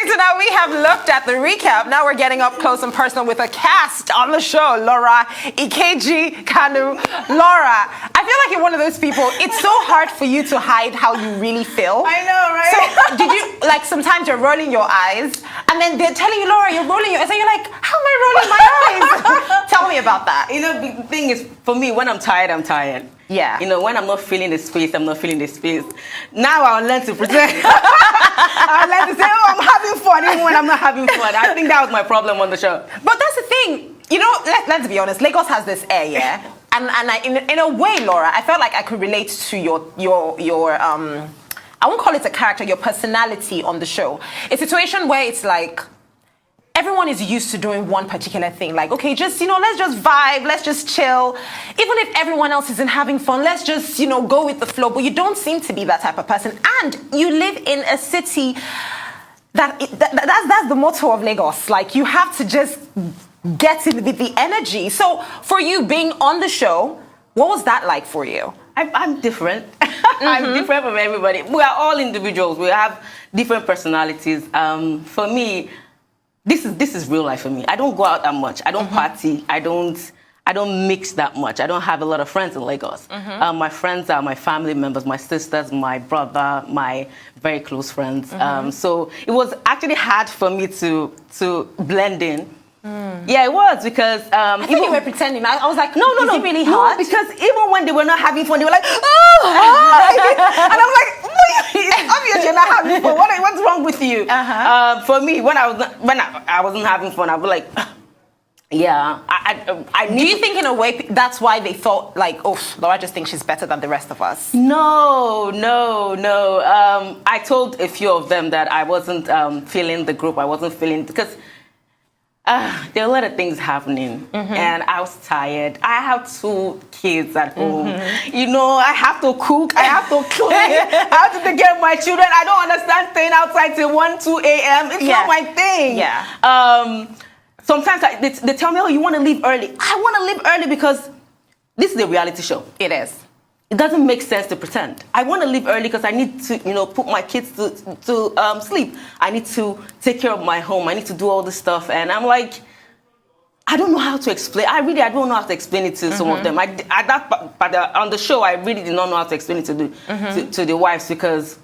So now we have looked at the recap. Now we're getting up close and personal with a cast on the show. Laura, Ikeji, Kanu, Laura. I feel like you're one of those people. It's so hard for you to hide how you really feel. I know, right? So did you, like, sometimes you're rolling your eyes and then they're telling you, Laura, you're rolling your eyes. And you're like, how am I rolling my eyes? Tell me about that. You know, the thing is, for me, when I'm tired, I'm tired. Yeah. You know, when I'm not feeling the space, I'm not feeling the space. Now I'll learn to pretend. I'll learn to say, oh, I'm having fun, even when I'm not having fun. I think that was my problem on the show. But that's the thing. You know, let's be honest. Lagos has this air, yeah? And in a way, Laura, I felt like I could relate to your I won't call it a character, your personality on the show. A situation where it's like, everyone is used to doing one particular thing. Like, okay, just, let's just vibe, let's just chill. Even if everyone else isn't having fun, let's just, go with the flow. But you don't seem to be that type of person. And you live in a city that's the motto of Lagos. Like, you have to just get in with the energy. So for you being on the show, what was that like for you? I'm different. I'm different from everybody. We are all individuals. We have different personalities. For me, this is real life for me. I don't go out that much. I don't party. I don't mix that much. I don't have a lot of friends in Lagos. My friends are my family members, my sisters, my brother, my very close friends. So it was actually hard for me to blend in. Yeah, it was, because I thought you were pretending. I was like, no, is it really no, hard? because even when they were not having fun, they were like, oh, hi. And I'm like, it's obvious you're not having fun. What's wrong with you? For me, when I wasn't having fun, I was like, yeah, I Do you think in a way that's why they thought, like, oh, Laura just thinks she's better than the rest of us? No. I told a few of them that I wasn't feeling the group. I wasn't feeling, because there are a lot of things happening, and I was tired. I have 2 kids at home. I have to cook, I have to clean, I have to take care of my children. I don't understand staying outside till 1, 2 a.m. It's not my thing. Yeah. Sometimes they tell me, oh, you want to leave early. I want to leave early because this is a reality show. It is. It doesn't make sense to pretend. I want to leave early because I need to, put my kids to sleep. I need to take care of my home. I need to do all this stuff. And I'm like, I don't know how to explain. I don't know how to explain it to some of them. On the show, I really did not know how to explain it to the wives, because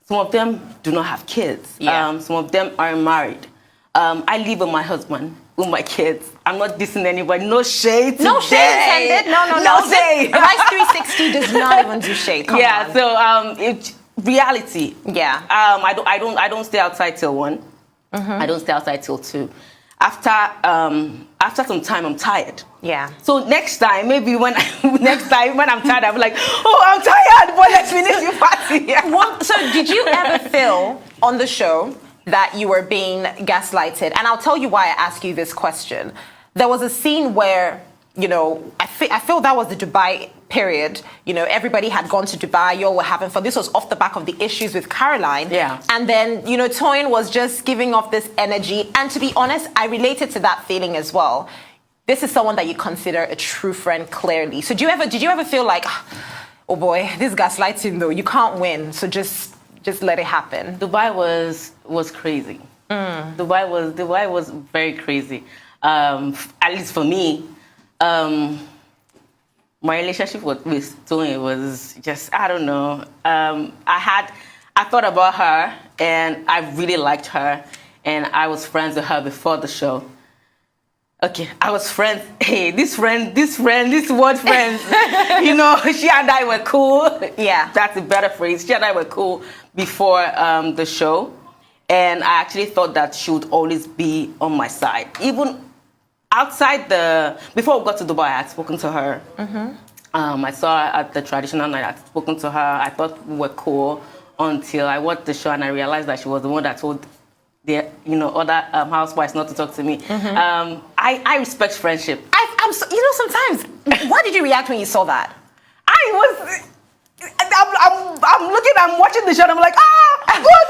some of them do not have kids. Yeah. Some of them are married. I live with my husband, with my kids. I'm not dissing anybody. No shade today. No shade intended. No shade. Vice 360 does not even do shade. Come on. So it's reality. Yeah. I don't stay outside till 1. I don't stay outside till 2. After some time, I'm tired. Yeah. So next time, maybe when I'm tired, I'm like, oh, I'm tired, but let's finish the party. So did you ever feel on the show that you were being gaslighted? And I'll tell you why I ask you this question. There was a scene where, I feel that was the Dubai period. Everybody had gone to Dubai, you all were having fun. This was off the back of the issues with Caroline. Yeah. And then, Toyin was just giving off this energy. And to be honest, I related to that feeling as well. This is someone that you consider a true friend, clearly. So did you ever feel like, oh boy, this gaslighting though, you can't win, so just let it happen? Dubai was crazy. Dubai was very crazy. At least for me, my relationship with Tony was just, I don't know. I thought about her, and I really liked her, and I was friends with her before the show. Okay, I was friends. Hey, this word friends. She and I were cool. Yeah. That's a better phrase. She and I were cool before the show. And I actually thought that she would always be on my side. Even outside before we got to Dubai, I had spoken to her. I saw her at the traditional night. I had spoken to her. I thought we were cool until I watched the show and I realized that she was the one that told the other housewives not to talk to me. I respect friendship. Sometimes, why did you react when you saw that? I'm watching the show and I'm like, what?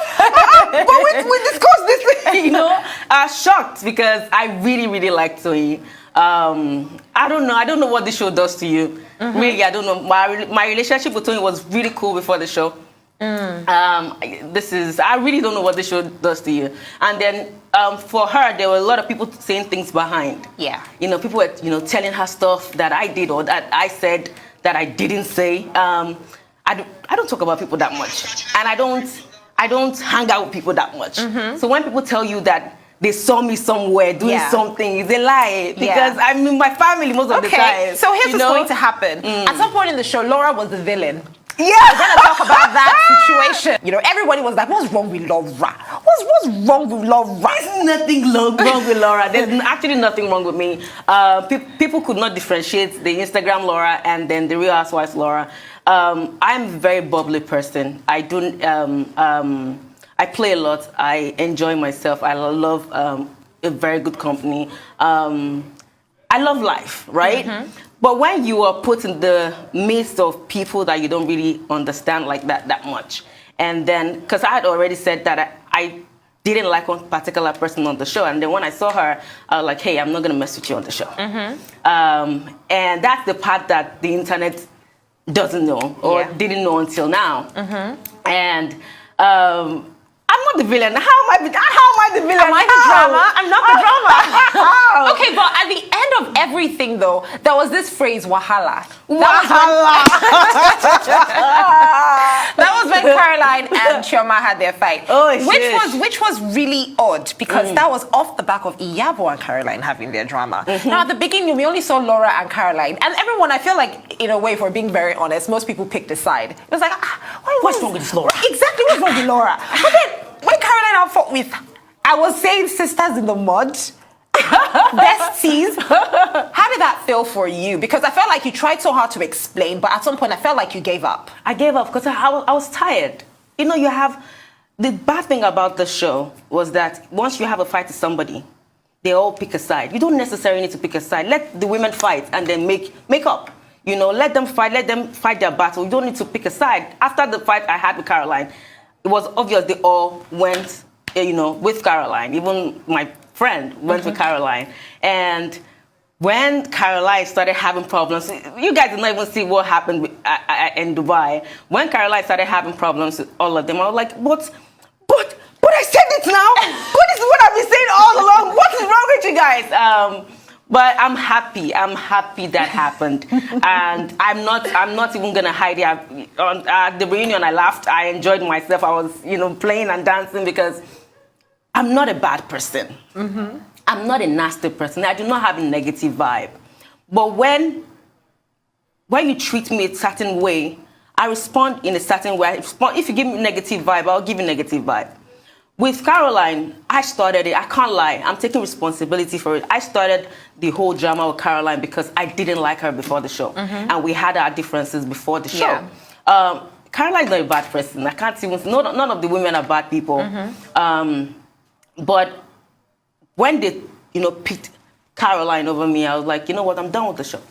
But we discussed this, shocked, because I really, really liked Toyin. I don't know what the show does to you. Really, I don't know. My relationship with Toyin was really cool before the show. I really don't know what this show does to you. And then for her, there were a lot of people saying things behind. Yeah. People were, telling her stuff that I did or that I said that I didn't say. I don't talk about people that much, and I don't hang out with people that much. So when people tell you that they saw me somewhere doing something, it's a lie, because I'm in my family most of the time. So here's what's going to happen. At some point in the show, Laura was the villain. Yeah, we're gonna talk about that situation. Everybody was like, "What's wrong with Laura? What's wrong with Laura?" There's nothing wrong with Laura. There's actually nothing wrong with me. People could not differentiate the Instagram Laura and then the Real Housewives Laura. I'm a very bubbly person. I don't. I play a lot. I enjoy myself. I love a very good company. I love life, right? But when you are put in the midst of people that you don't really understand like that much, and then, because I had already said that I didn't like one particular person on the show, and then when I saw her, I was like, hey, I'm not going to mess with you on the show. And that's the part that the internet doesn't know, or didn't know until now. And I'm not the villain. How am I the villain? Am I the drama? I'm not the drama. Okay, but at the end of everything, though, there was this phrase, wahala. That was when Caroline and Chioma had their fight. Which was really odd, because that was off the back of Iyabo and Caroline having their drama. Now, at the beginning, we only saw Laura and Caroline. And everyone, I feel like, in a way, if we're being very honest, most people picked a side. It was like, what's wrong with this Laura? Exactly, what's wrong with Laura? But then, when Caroline and I fought with, I was saying sisters in the mud, besties. How did that feel for you? Because I felt like you tried so hard to explain, but at some point I felt like you gave up. I gave up because I was tired. You have, the bad thing about the show was that once you have a fight with somebody, they all pick a side. You don't necessarily need to pick a side. Let the women fight and then make up. Let them fight their battle. You don't need to pick a side. After the fight I had with Caroline, it was obvious they all went, with Caroline. Even my friend went with Caroline. And when Caroline started having problems, you guys did not even see what happened in Dubai. When Caroline started having problems with all of them, I was like, but I said it now. But this is what I've been saying all along. What is wrong with you guys? But I'm happy. I'm happy that happened, and I'm not even gonna hide it. At the reunion, I laughed. I enjoyed myself. I was, playing and dancing because I'm not a bad person. I'm not a nasty person. I do not have a negative vibe. But when you treat me a certain way, I respond in a certain way. If you give me a negative vibe, I'll give you a negative vibe. With Caroline, I started it. I can't lie. I'm taking responsibility for it. I started the whole drama with Caroline because I didn't like her before the show. And we had our differences before the show. Caroline's not a bad person. I can't even say, none of the women are bad people. But when they, picked Caroline over me, I was like, you know what, I'm done with the show.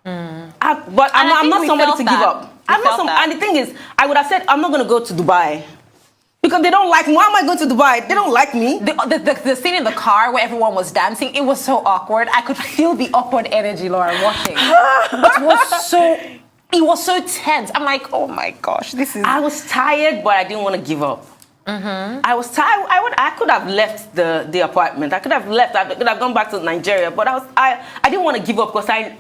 But I'm not somebody to give up. And the thing is, I would have said, I'm not going to go to Dubai. Because they don't like me. Why am I going to Dubai? They don't like me. The scene in the car where everyone was dancing, it was so awkward. I could feel the awkward energy, Laura, watching. It was so tense. I'm like, oh my gosh, I was tired, but I didn't want to give up. I was tired. I could have left the apartment. I could have left. I could have gone back to Nigeria. But I didn't want to give up because I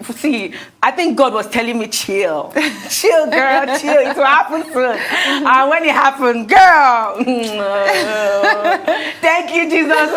think God was telling me, chill. Chill, girl, chill. It will happen soon. And when it happened, girl, thank you, Jesus.